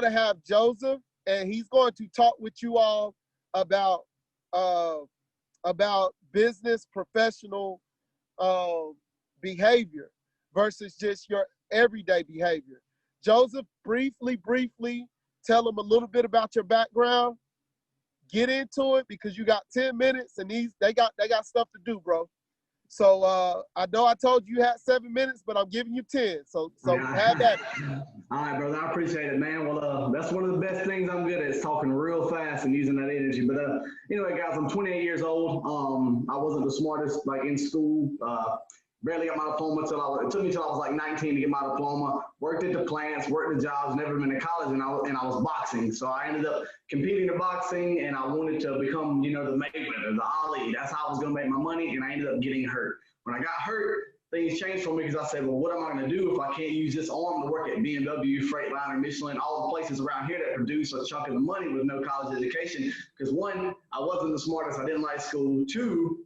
to have Joseph, and he's going to talk with you all about business professional behavior versus just your everyday behavior. Joseph, briefly tell them a little bit about your background. Get into it because you got 10 minutes, and they got stuff to do, bro. So I know I told you had 7 minutes, but I'm giving you 10. So have at it. All right, brother. I appreciate it, man. Well, that's one of the best things I'm good at is talking real fast and using that energy. But anyway, guys, I'm 28 years old. I wasn't the smartest like in school. Barely got my diploma it took me till I was like 19 to get my diploma. Worked at the plants, worked the jobs, never been to college, and I was boxing. So I ended up competing in boxing, and I wanted to become, the Mayweather, the Ali. That's how I was gonna make my money, and I ended up getting hurt. When I got hurt, things changed for me because I said, well, what am I gonna do if I can't use this arm to work at B.R.U.H, Freightliner, Michelin, all the places around here that produce a chunk of the money with no college education? Because one, I wasn't the smartest, I didn't like school. Two,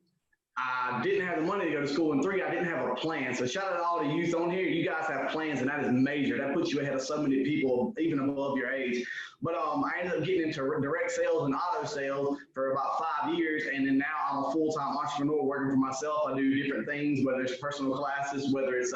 I didn't have the money to go to school, and three, I didn't have a plan. So shout out to all the youth on here. You guys have plans, and that is major. That puts you ahead of so many people, even above your age. But I ended up getting into direct sales and auto sales for about 5 years, and then now I'm a full-time entrepreneur working for myself. I do different things, whether it's personal classes, whether it's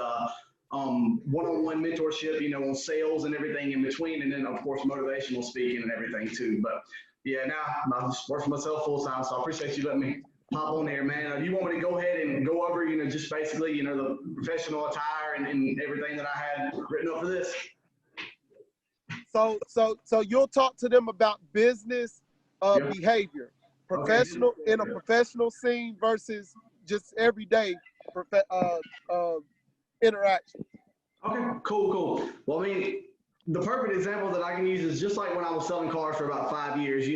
one-on-one mentorship, on sales and everything in between, and then of course motivational speaking and everything too. But yeah, now I just work for myself full-time, so I appreciate you letting me hop on there, man. You want me to go ahead and go over, just basically, the professional attire and everything that I had written up for this? So you'll talk to them about business behavior, professional in a professional scene versus just everyday interaction. Okay, cool. Well, I mean, the perfect example that I can use is just like when I was selling cars for about 5 years.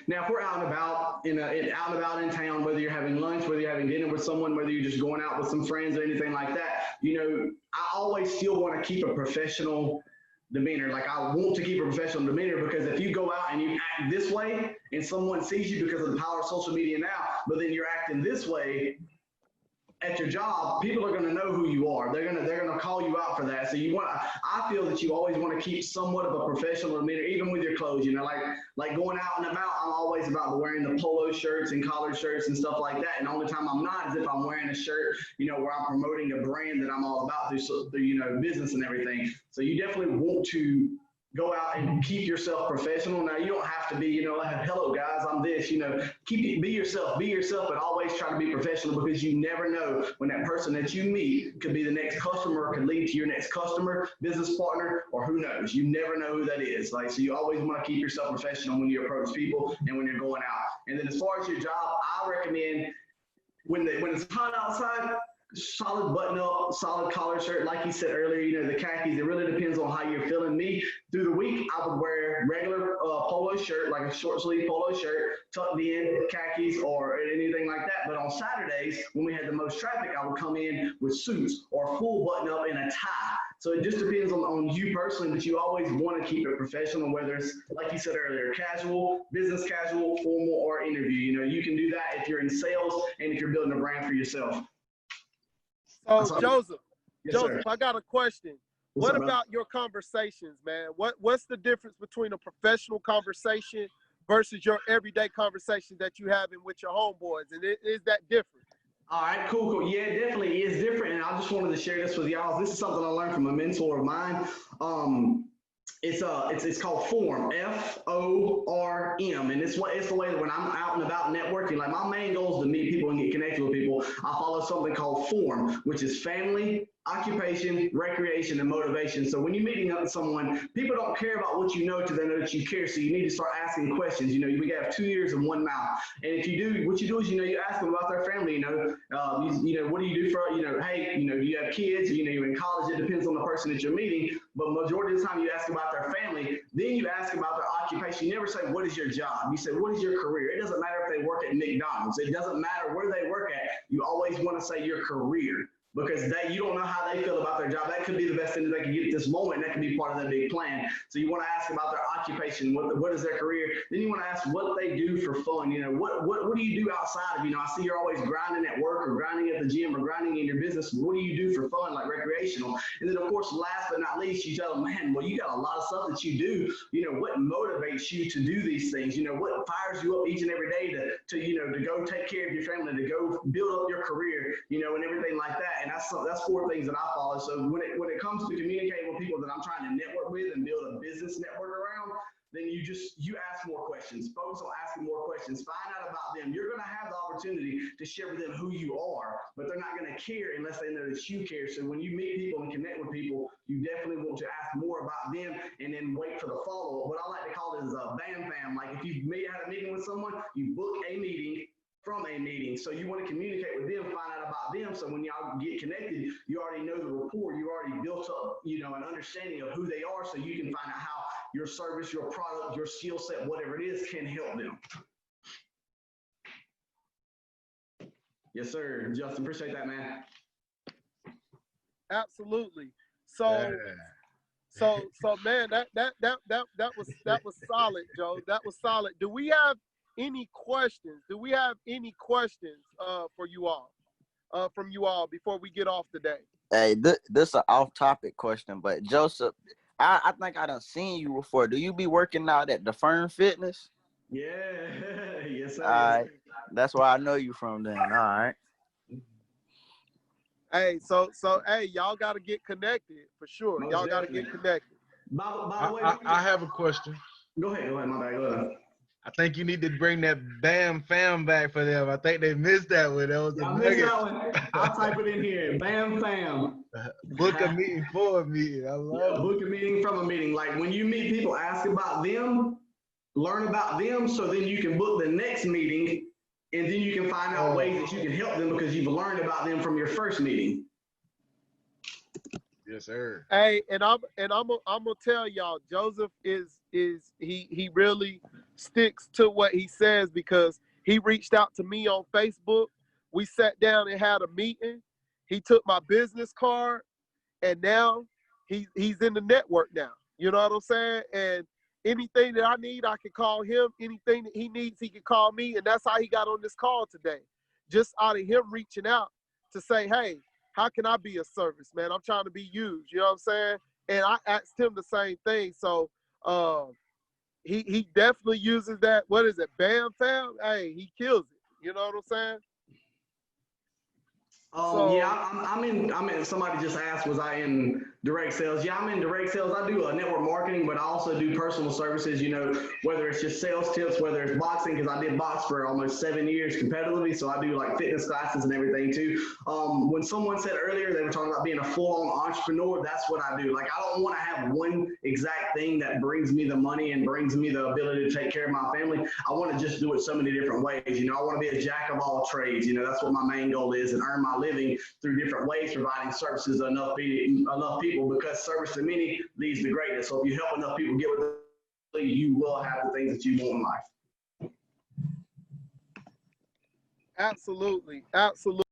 Now if we're out and about in town, whether you're having lunch, whether you're having dinner with someone, whether you're just going out with some friends or anything like that, I always still want to keep a professional demeanor. Like I want to keep a professional demeanor, because if you go out and you act this way and someone sees you because of the power of social media now, but then you're acting this way at your job, people are going to know who you are. They're going to call you out for that. So I feel that you always want to keep somewhat of a professional demeanor, even with your clothes. Like going out and about, I'm always about wearing the polo shirts and collared shirts and stuff like that. And the only time I'm not is if I'm wearing a shirt, where I'm promoting a brand that I'm all about through business and everything. So you definitely want to go out and keep yourself professional. Now, you don't have to be, like, hello guys, I'm this, be yourself, but always try to be professional, because you never know when that person that you meet could be the next customer, or could lead to your next customer, business partner, or who knows. You never know who that is. So you always want to keep yourself professional when you approach people and when you're going out. And then as far as your job, I recommend when it's hot outside, solid button up, solid collar shirt. Like you said earlier, the khakis, it really depends on how you're feeling. Me, through the week, I would wear regular polo shirt, like a short sleeve polo shirt, tucked in, khakis, or anything like that. But on Saturdays, when we had the most traffic, I would come in with suits or full button up and a tie. So it just depends on you personally, but you always want to keep it professional, whether it's, like you said earlier, casual, business casual, formal, or interview. You can do that if you're in sales and if you're building a brand for yourself. So Joseph, Sir. I got a question. What about your conversations, man? What's the difference between a professional conversation versus your everyday conversation that you having with your homeboys? And is that different? All right, cool. Yeah, it definitely is different. And I just wanted to share this with y'all. This is something I learned from a mentor of mine. It's called FORM, FORM, and it's the way that when I'm out and about networking, like my main goal is to meet people and get connected with people. I follow something called FORM, which is family, occupation, recreation, and motivation. So when you're meeting up with someone, people don't care about what you know till they know that you care. So you need to start asking questions. We have 2 ears and one mouth. And if you do, what you do is, you ask them about their family. What do you do for, hey, do you have kids? You're in college. It depends on the person that you're meeting. But majority of the time you ask about their family, then you ask about their occupation. You never say, what is your job? You say, what is your career? It doesn't matter if they work at McDonald's. It doesn't matter where they work at. You always want to say your career. because you don't know how they feel about their job. That could be the best thing that they can get at this moment. And that could be part of their big plan. So you want to ask about their occupation, what is their career. Then you want to ask what they do for fun. You know, what do you do outside of, you know, I see you're always grinding at work or grinding at the gym or grinding in your business. What do you do for fun, like recreational? And then of course, last but not least, you tell them, man, well, you got a lot of stuff that you do. You know, what motivates you to do these things? You know, what fires you up each and every day to you know, to go take care of your family, to go build up your career, you know, and everything like that. And that's 4 things that I follow. So when it comes to communicating with people that I'm trying to network with and build a business network around, then you ask more questions. Focus on asking more questions. Find out about them. You're going to have the opportunity to share with them who you are, but they're not going to care unless they know that you care. So when you meet people and connect with people, you definitely want to ask more about them and then wait for the follow-up. What I like to call it is a bam fam. Like if you had a meeting with someone, you book a meeting from a meeting. So you want to communicate with them, find out about them. So when y'all get connected, you already know the rapport. You already built up, you know, an understanding of who they are, so you can find out how your service, your product, your skill set, whatever it is, can help them. Yes, sir. Justin, appreciate that, man. Absolutely. So man, that was solid, Joe. That was solid. Do we have any questions? Do we have any questions for you all? From you all before we get off today? Hey, this is an off-topic question, but Joseph, I think I done seen you before. Do you be working out at the Firm Fitness? Yeah, yes, sir. All right. That's where I know you from then. All right. Hey, so hey, y'all got to get connected for sure. Y'all got to get connected. By the way, I have a question. Go ahead, my bad. Go ahead. I think you need to bring that Bam Fam back for them. I think they missed that one. That was a missed that one. I'll type it in here. Bam Fam. Book a meeting for a meeting. I love it. Book a meeting from a meeting. Like when you meet people, ask about them, learn about them, so then you can book the next meeting, and then you can find out ways that you can help them because you've learned about them from your first meeting. Yes, sir. Hey, and I'm gonna tell y'all, Joseph is he really sticks to what he says, because he reached out to me on Facebook. We sat down and had a meeting. He took my business card, and now he's in the network now. You know what I'm saying? And anything that I need, I can call him. Anything that he needs, he can call me. And that's how he got on this call today. Just out of him reaching out to say, hey, how can I be of service, man? I'm trying to be used. You know what I'm saying? And I asked him the same thing. So he definitely uses that. What is it? Bam Fam? Hey, he kills it. You know what I'm saying? Yeah, I'm in. Somebody just asked, was I in direct sales? Yeah, I'm in direct sales. I do network marketing, but I also do personal services. You know, whether it's just sales tips, whether it's boxing, because I did box for almost 7 years competitively. So I do like fitness classes and everything too. When someone said earlier they were talking about being a full-on entrepreneur, that's what I do. Like I don't want to have one exact thing that brings me the money and brings me the ability to take care of my family. I want to just do it so many different ways. You know, I want to be a jack of all trades. You know, that's what my main goal is, and earn my living through different ways, providing services to enough people, because service to many leads to greatness. So if you help enough people get what they need, you will have the things that you want in life. Absolutely. Absolutely.